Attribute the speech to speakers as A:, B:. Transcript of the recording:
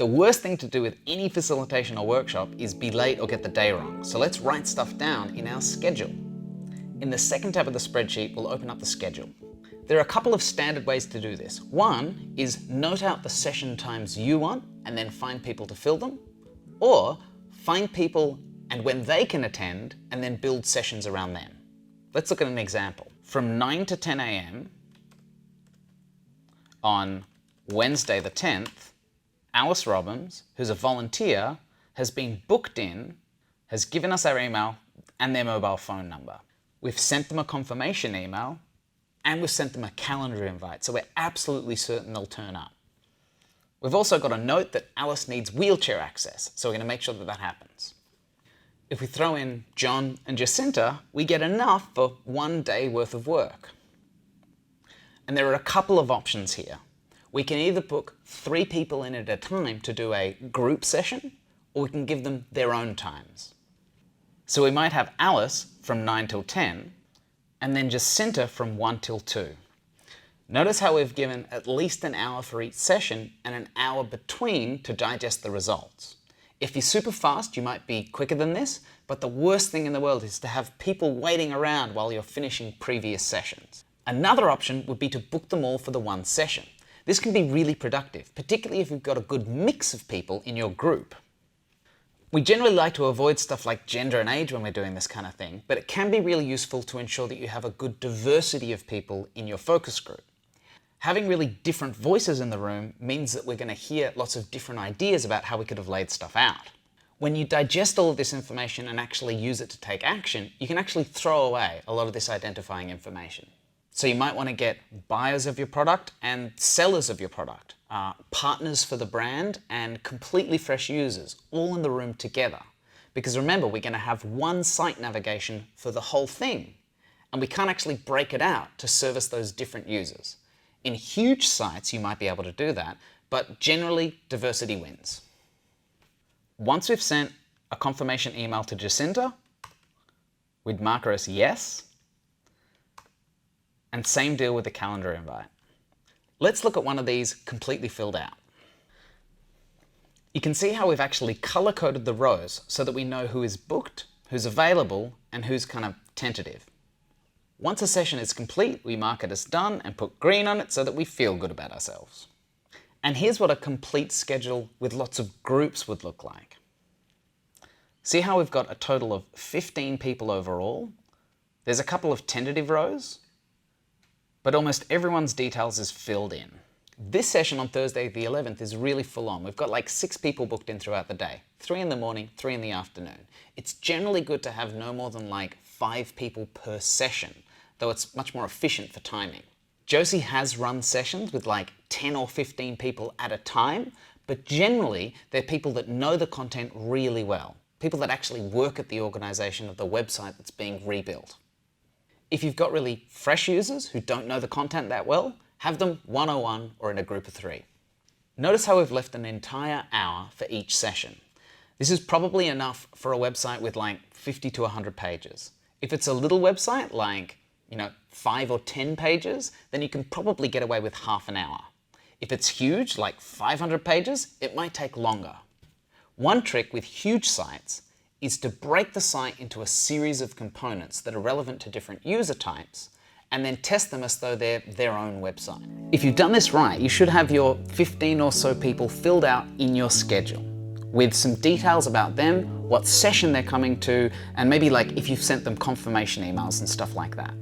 A: The worst thing to do with any facilitation or workshop is be late or get the day wrong. So let's write stuff down in our schedule. In the second tab of the spreadsheet, we'll open up the schedule. There are a couple of standard ways to do this. One is note out the session times you want and then find people to fill them, or find people and when they can attend and then build sessions around them. Let's look at an example. From 9 to 10 a.m. on Wednesday the 10th, Alice Robbins, who's a volunteer, has been booked in, has given us our email and their mobile phone number. We've sent them a confirmation email and we've sent them a calendar invite, so we're absolutely certain they'll turn up. We've also got a note that Alice needs wheelchair access, so we're going to make sure that that happens. If we throw in John and Jacinta, we get enough for 1 day worth of work. And there are a couple of options here. We can either book 3 people in at a time to do a group session, or we can give them their own times. So we might have Alice from 9 till 10, and then Jacinta from 1 till 2. Notice how we've given at least an hour for each session and an hour between to digest the results. If you're super fast, you might be quicker than this, but the worst thing in the world is to have people waiting around while you're finishing previous sessions. Another option would be to book them all for the one session. This can be really productive, particularly if you've got a good mix of people in your group. We generally like to avoid stuff like gender and age when we're doing this kind of thing, but it can be really useful to ensure that you have a good diversity of people in your focus group. Having really different voices in the room means that we're going to hear lots of different ideas about how we could have laid stuff out. When you digest all of this information and actually use it to take action, you can actually throw away a lot of this identifying information. So you might want to get buyers of your product and sellers of your product, partners for the brand and completely fresh users, all in the room together. Because remember, we're going to have one site navigation for the whole thing, and we can't actually break it out to service those different users. In huge sites, you might be able to do that, but generally, diversity wins. Once we've sent a confirmation email to Jacinta, we'd mark her as yes, and same deal with the calendar invite. Let's look at one of these completely filled out. You can see how we've actually color-coded the rows so that we know who is booked, who's available, and who's kind of tentative. Once a session is complete, we mark it as done and put green on it so that we feel good about ourselves. And here's what a complete schedule with lots of groups would look like. See how we've got a total of 15 people overall? There's a couple of tentative rows, but almost everyone's details is filled in. This session on Thursday the 11th is really full on. We've got like 6 people booked in throughout the day. 3 in the morning, 3 in the afternoon. It's generally good to have no more than like 5 people per session, though it's much more efficient for timing. Josie has run sessions with like 10 or 15 people at a time, but generally they're people that know the content really well. People that actually work at the organization of the website that's being rebuilt. If you've got really fresh users who don't know the content that well, have them one-on-one or in a group of 3. Notice how we've left an entire hour for each session. This is probably enough for a website with like 50 to 100 pages. If it's a little website, like 5 or 10 pages, then you can probably get away with half an hour. If it's huge, like 500 pages, it might take longer. One trick with huge sites is to break the site into a series of components that are relevant to different user types and then test them as though they're their own website. If you've done this right, you should have your 15 or so people filled out in your schedule with some details about them, what session they're coming to, and maybe like if you've sent them confirmation emails and stuff like that.